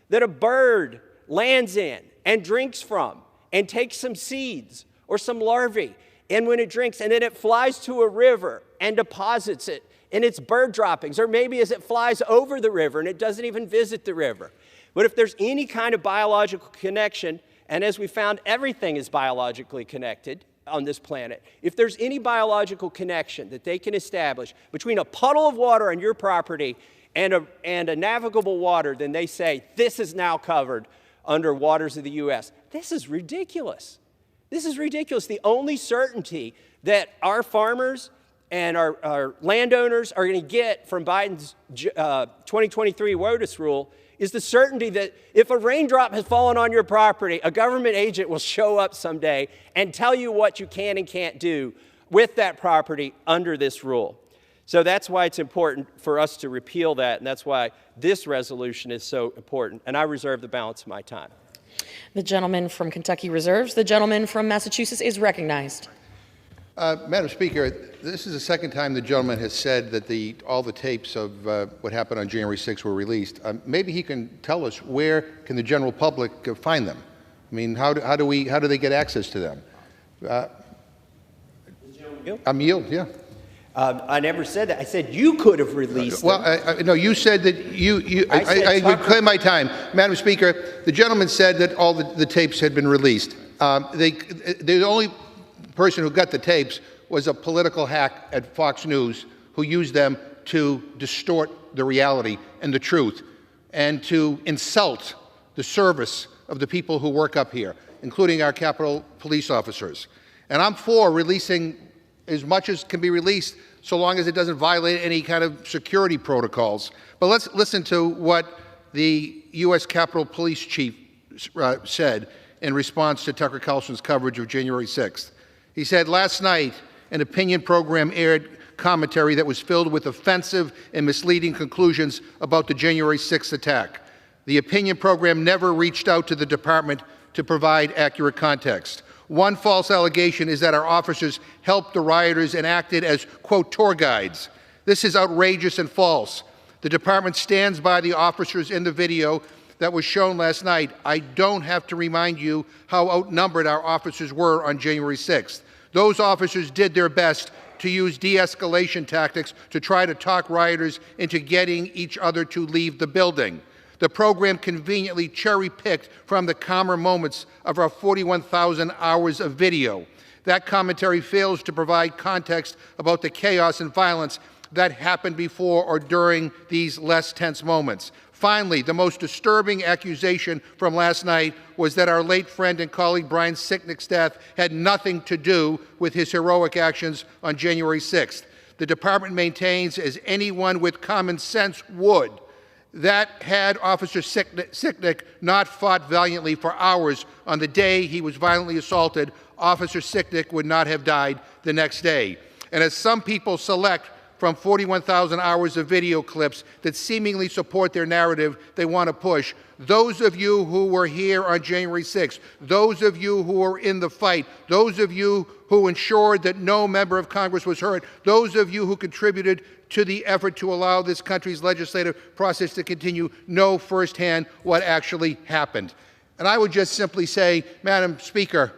that a bird lands in and drinks from and takes some seeds or some larvae, and when it drinks and then it flies to a river and deposits it in its bird droppings, or maybe as it flies over the river and it doesn't even visit the river. But if there's any kind of biological connection, and as we found, everything is biologically connected on this planet, if there's any biological connection that they can establish between a puddle of water on your property and a navigable water, then they say this is now covered under waters of the U.S. This is ridiculous. This is ridiculous. The only certainty that our farmers and our landowners are going to get from Biden's 2023 WOTUS rule is the certainty that if a raindrop has fallen on your property, a government agent will show up someday and tell you what you can and can't do with that property under this rule. So that's why it's important for us to repeal that, and that's why this resolution is so important. And I reserve the balance of my time. The gentleman from Kentucky reserves. The gentleman from Massachusetts is recognized. Madam Speaker, this is the second time the gentleman has said that all the tapes of what happened on January 6th were released. Maybe he can tell us where can the general public find them? I mean, how do they get access to them? I'm yield, yeah. I never said that. I said you could have released them. Well, no, you said that I would claim my time. Madam Speaker, the gentleman said that all the tapes had been released. The only person who got the tapes was a political hack at Fox News who used them to distort the reality and the truth and to insult the service of the people who work up here, including our Capitol police officers. And I'm for releasing as much as can be released so long as it doesn't violate any kind of security protocols. But let's listen to what the U.S. Capitol Police Chief said in response to Tucker Carlson's coverage of January 6th. He said, last night, an opinion program aired commentary that was filled with offensive and misleading conclusions about the January 6th attack. The opinion program never reached out to the department to provide accurate context. One false allegation is that our officers helped the rioters and acted as, quote, tour guides. This is outrageous and false. The department stands by the officers in the video that was shown last night. I don't have to remind you how outnumbered our officers were on January 6th. Those officers did their best to use de-escalation tactics to try to talk rioters into getting each other to leave the building. The program conveniently cherry-picked from the calmer moments of our 41,000 hours of video. That commentary fails to provide context about the chaos and violence that happened before or during these less tense moments. Finally, the most disturbing accusation from last night was that our late friend and colleague Brian Sicknick's death had nothing to do with his heroic actions on January 6th. The department maintains, as anyone with common sense would, that had Officer Sicknick not fought valiantly for hours on the day he was violently assaulted, Officer Sicknick would not have died the next day. And as some people select from 41,000 hours of video clips that seemingly support their narrative they want to push, those of you who were here on January 6th, those of you who were in the fight, those of you who ensured that no member of Congress was hurt, those of you who contributed to the effort to allow this country's legislative process to continue, know firsthand what actually happened. And I would just simply say, Madam Speaker,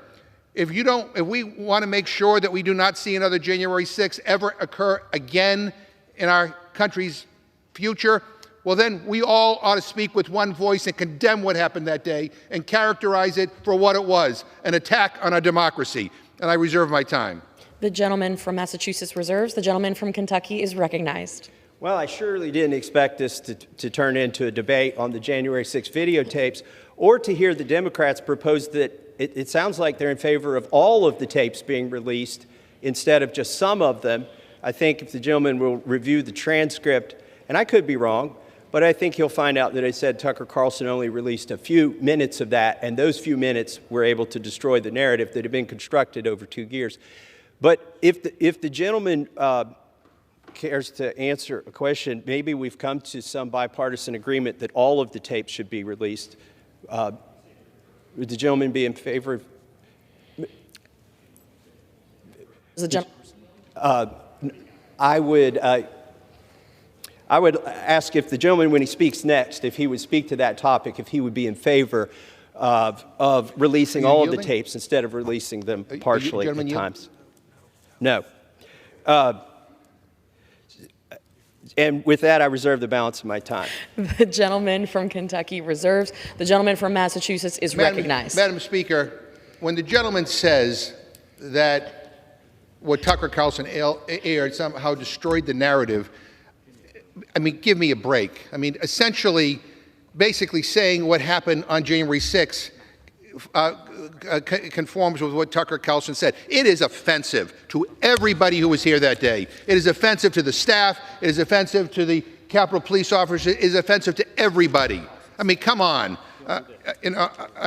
if we want to make sure that we do not see another January 6th ever occur again in our country's future, well, then we all ought to speak with one voice and condemn what happened that day and characterize it for what it was, an attack on our democracy. And I reserve my time. The gentleman from Massachusetts reserves. The gentleman from Kentucky is recognized. Well, I surely didn't expect this to turn into a debate on the January 6 videotapes, or to hear the Democrats propose that it sounds like they're in favor of all of the tapes being released instead of just some of them. I think if the gentleman will review the transcript, and I could be wrong, but I think he'll find out that I said Tucker Carlson only released a few minutes of that, and those few minutes were able to destroy the narrative that had been constructed over 2 years. But if the gentleman cares to answer a question, maybe we've come to some bipartisan agreement that all of the tapes should be released. Would the gentleman be in favor of? I would ask if the gentleman, when he speaks next, if he would speak to that topic, if he would be in favor of releasing all of the tapes instead of releasing them partially at times. No. And with that, I reserve the balance of my time. The gentleman from Kentucky reserves. The gentleman from Massachusetts is recognized. Madam Speaker, when the gentleman says that what Tucker Carlson aired somehow destroyed the narrative, I mean, give me a break. I mean, essentially, basically saying what happened on January 6th conforms with what Tucker Carlson said. It is offensive to everybody who was here that day. It is offensive to the staff. It is offensive to the Capitol Police officers. It is offensive to everybody. I mean, come on. I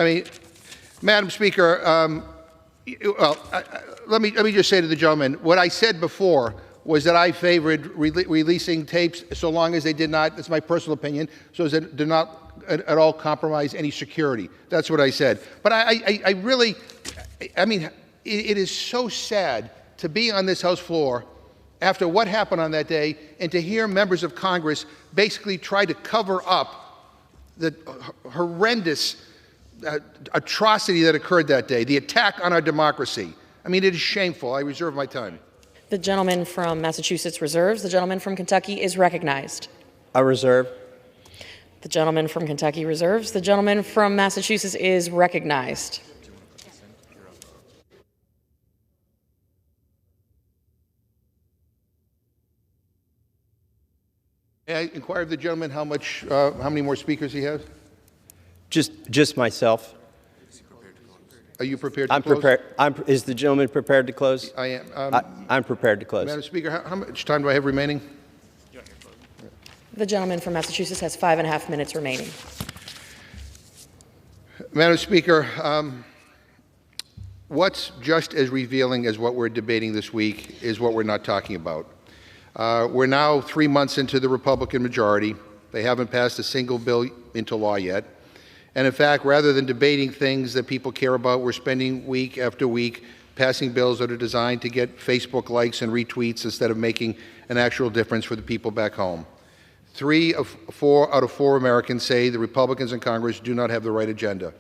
mean, Madam Speaker, let me just say to the gentleman, what I said before was that I favored releasing tapes so long as they did not, that's my personal opinion, so as it did not at all compromise any security. That's what I said. But I really, I mean, it is so sad to be on this House floor after what happened on that day and to hear members of Congress basically try to cover up the horrendous atrocity that occurred that day, the attack on our democracy. I mean, it is shameful. I reserve my time. The gentleman from Massachusetts reserves. The gentleman from Kentucky is recognized. I reserve. The gentleman from Kentucky reserves. The gentleman from Massachusetts is recognized. May I inquire of the gentleman how many more speakers he has? Just myself. Are you prepared to close? I'm prepared. Is the gentleman prepared to close? I am. I'm prepared to close. Madam Speaker, how much time do I have remaining? The gentleman from Massachusetts has 5.5 minutes remaining. Madam Speaker, what's just as revealing as what we're debating this week is what we're not talking about. We're now 3 months into the Republican majority. They haven't passed a single bill into law yet. And in fact, rather than debating things that people care about, we're spending week after week passing bills that are designed to get Facebook likes and retweets instead of making an actual difference for the people back home. 3 out of 4 Americans say the Republicans in Congress do not have the right agenda.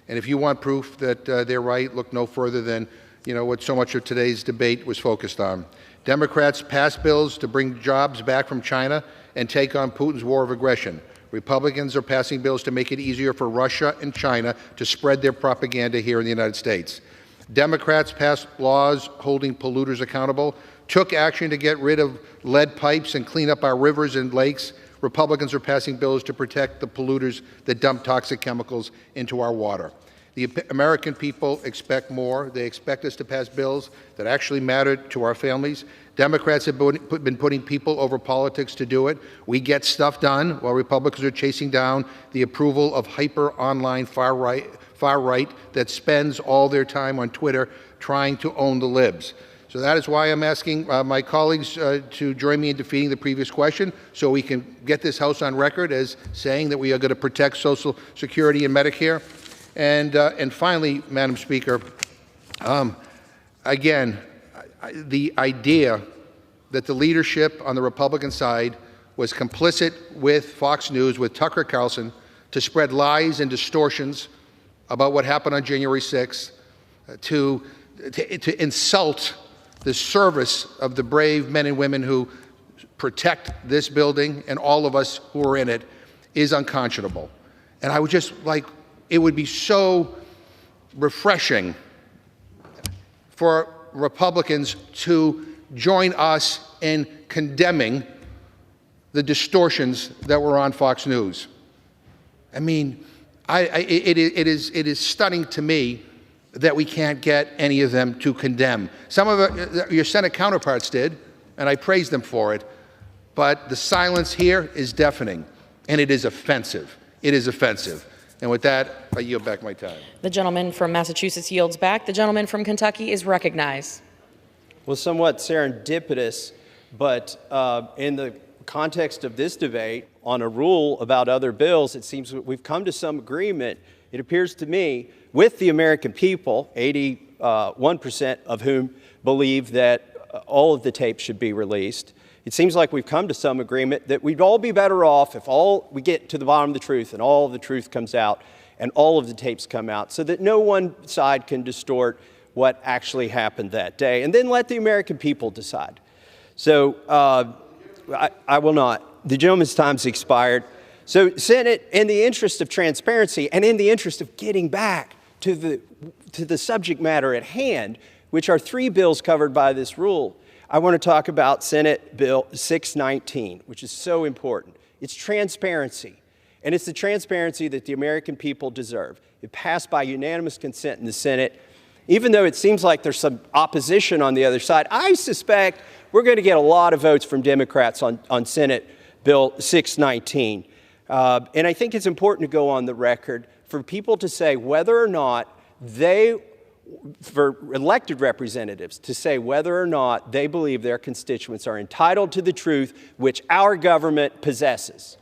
And if you want proof that they're right, look no further than what so much of today's debate was focused on. Democrats passed bills to bring jobs back from China and take on Putin's war of aggression. Republicans are passing bills to make it easier for Russia and China to spread their propaganda here in the United States. Democrats passed laws holding polluters accountable, took action to get rid of lead pipes and clean up our rivers and lakes, Republicans are passing bills to protect the polluters that dump toxic chemicals into our water. The American people expect more. They expect us to pass bills that actually matter to our families. Democrats have been putting people over politics to do it. We get stuff done while Republicans are chasing down the approval of hyper-online far right that spends all their time on Twitter trying to own the libs. So that is why I'm asking my colleagues to join me in defeating the previous question so we can get this House on record as saying that we are going to protect Social Security and Medicare. And finally, Madam Speaker, again, the idea that the leadership on the Republican side was complicit with Fox News, with Tucker Carlson, to spread lies and distortions about what happened on January 6th, to insult the service of the brave men and women who protect this building and all of us who are in it, is unconscionable. And I would just like, it would be so refreshing for Republicans to join us in condemning the distortions that were on Fox News. I mean, it is stunning to me that we can't get any of them to condemn. Some of your Senate counterparts did, and I praise them for it, but the silence here is deafening, and it is offensive. It is offensive. And with that, I yield back my time. The gentleman from Massachusetts yields back. The gentleman from Kentucky is recognized. Well, somewhat serendipitous, but in the context of this debate on a rule about other bills, it seems that we've come to some agreement, it appears to me, with the American people, 81% of whom believe that all of the tapes should be released. It seems like we've come to some agreement that we'd all be better off if we get to the bottom of the truth and all of the truth comes out and all of the tapes come out so that no one side can distort what actually happened that day. And then let the American people decide. So I will not. The gentleman's time's expired. So Senate, in the interest of transparency and in the interest of getting back to the subject matter at hand, which are 3 bills covered by this rule, I want to talk about Senate Bill 619, which is so important. It's transparency, and it's the transparency that the American people deserve. It passed by unanimous consent in the Senate. Even though it seems like there's some opposition on the other side, I suspect we're going to get a lot of votes from Democrats on Senate Bill 619. And I think it's important to go on the record for people to say whether or not for elected representatives to say whether or not they believe their constituents are entitled to the truth which our government possesses,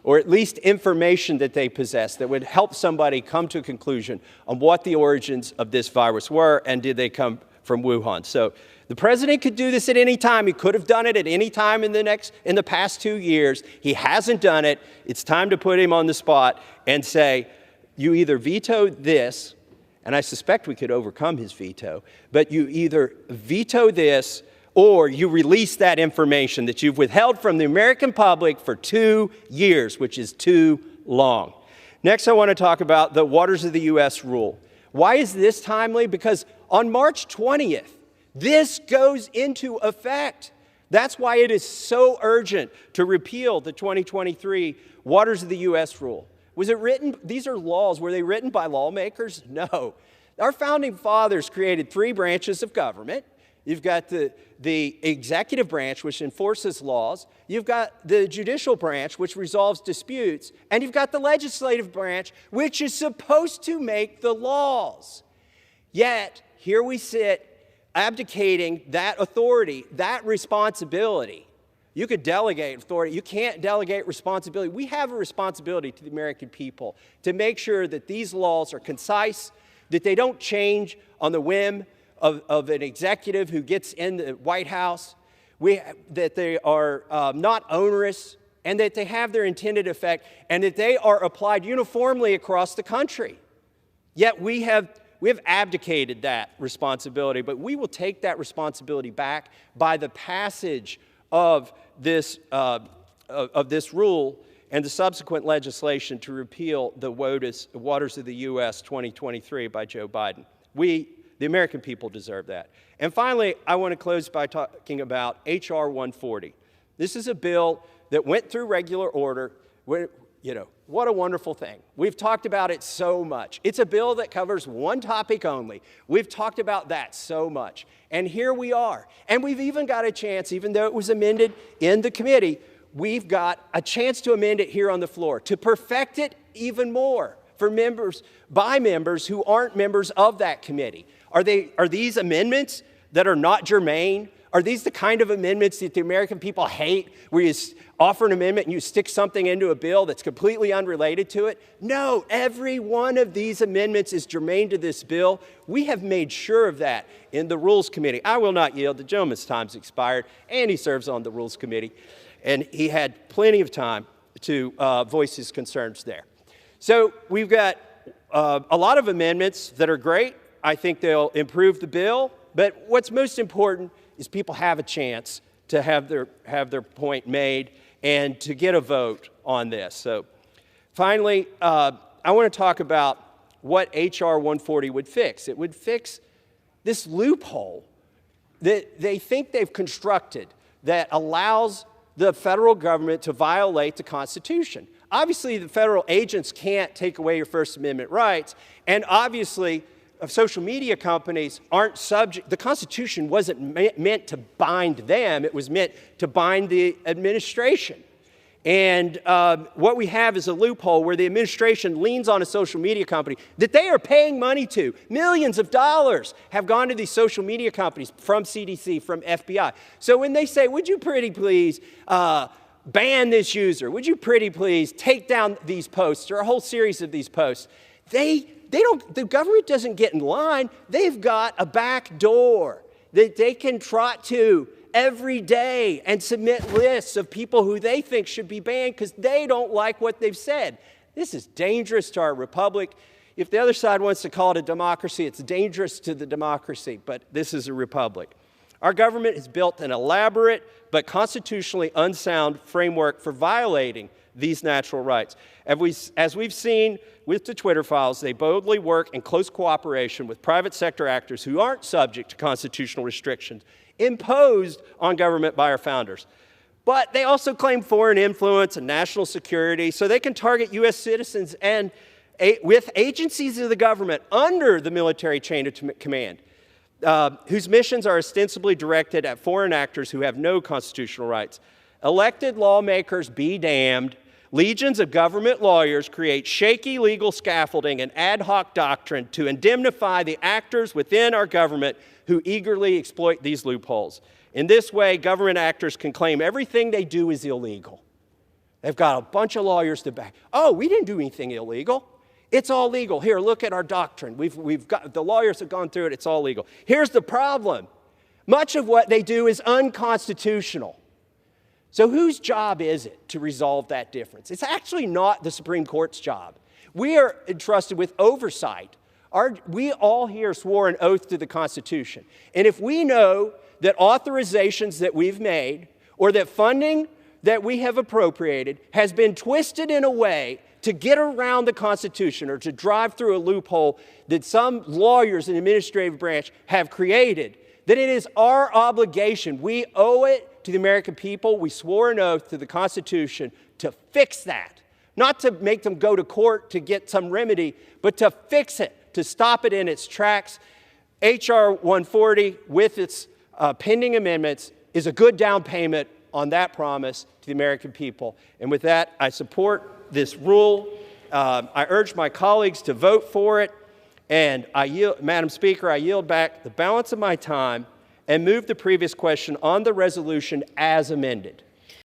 or at least information that they possess that would help somebody come to a conclusion on what the origins of this virus were and did they come from Wuhan. So the president could do this at any time. He could have done it at any time in the past 2 years. He hasn't done it. It's time to put him on the spot and say, you either veto this, and I suspect we could overcome his veto, but you either veto this or you release that information that you've withheld from the American public for 2 years, which is too long. Next, I want to talk about the Waters of the U.S. rule. Why is this timely? Because on March 20th, this goes into effect. That's why it is so urgent to repeal the 2023 Waters of the U.S. rule. Was it written? These are laws. Were they written by lawmakers? No. Our founding fathers created 3 branches of government. You've got the executive branch, which enforces laws. You've got the judicial branch, which resolves disputes. And you've got the legislative branch, which is supposed to make the laws. Yet, here we sit abdicating that authority, that responsibility. You could delegate authority. You can't delegate responsibility. We have a responsibility to the American people to make sure that these laws are concise, that they don't change on the whim of an executive who gets in the White House, that they are not onerous, and that they have their intended effect, and that they are applied uniformly across the country. Yet we have abdicated that responsibility, but we will take that responsibility back by the passage of this rule and the subsequent legislation to repeal the Waters of the U.S. 2023 by Joe Biden. The American people deserve that. And finally, I want to close by talking about H.R. 140. This is a bill that went through regular order. You know, what a wonderful thing. We've talked about it so much. It's a bill that covers one topic only. We've talked about that so much. And here we are. And we've even got a chance, even though it was amended in the committee, we've got a chance to amend it here on the floor, to perfect it even more for members, by members who aren't members of that committee. Are these amendments that are not germane? Are these the kind of amendments that the American people hate, where you offer an amendment and you stick something into a bill that's completely unrelated to it? No, every one of these amendments is germane to this bill. We have made sure of that in the Rules Committee. I will not yield. The gentleman's time's expired, and he serves on the Rules Committee, and he had plenty of time to voice his concerns there. So we've got a lot of amendments that are great. I think they'll improve the bill, but what's most important is people have a chance to have their point made and to get a vote on this. So finally, I want to talk about what H.R. 140 would fix. It would fix this loophole that they think they've constructed that allows the federal government to violate the Constitution. Obviously, the federal agents can't take away your First Amendment rights, and obviously, social media companies aren't subject. The Constitution wasn't meant to bind them. It was meant to bind the administration. And what we have is a loophole where the administration leans on a social media company that they are paying money to. Millions of dollars have gone to these social media companies from CDC, from FBI. So when they say, would you pretty please ban this user? Would you pretty please take down these posts or a whole series of these posts? The government doesn't get in line. They've got a back door that they can trot to every day and submit lists of people who they think should be banned because they don't like what they've said. This is dangerous to our republic. If the other side wants to call it a democracy, it's dangerous to the democracy, but this is a republic. Our government has built an elaborate but constitutionally unsound framework for violating these natural rights. As we've seen with the Twitter files, they boldly work in close cooperation with private sector actors who aren't subject to constitutional restrictions imposed on government by our founders. But they also claim foreign influence and national security, so they can target U.S. citizens and with agencies of the government under the military chain of command, whose missions are ostensibly directed at foreign actors who have no constitutional rights. Elected lawmakers be damned. Legions of government lawyers create shaky legal scaffolding and ad hoc doctrine to indemnify the actors within our government who eagerly exploit these loopholes. In this way, government actors can claim everything they do is illegal. They've got a bunch of lawyers to back. Oh, we didn't do anything illegal. It's all legal. Here, look at our doctrine. We've got, the lawyers have gone through it. It's all legal. Here's the problem. Much of what they do is unconstitutional. So whose job is it to resolve that difference? It's actually not the Supreme Court's job. We are entrusted with oversight. We all here swore an oath to the Constitution. And if we know that authorizations that we've made or that funding that we have appropriated has been twisted in a way to get around the Constitution or to drive through a loophole that some lawyers in the administrative branch have created, then it is our obligation. We owe it to the American people. We swore an oath to the Constitution to fix that. Not to make them go to court to get some remedy, but to fix it, to stop it in its tracks. H.R. 140, with its pending amendments, is a good down payment on that promise to the American people. And with that, I support this rule. I urge my colleagues to vote for it. And Madam Speaker, I yield back the balance of my time and move the previous question on the resolution as amended.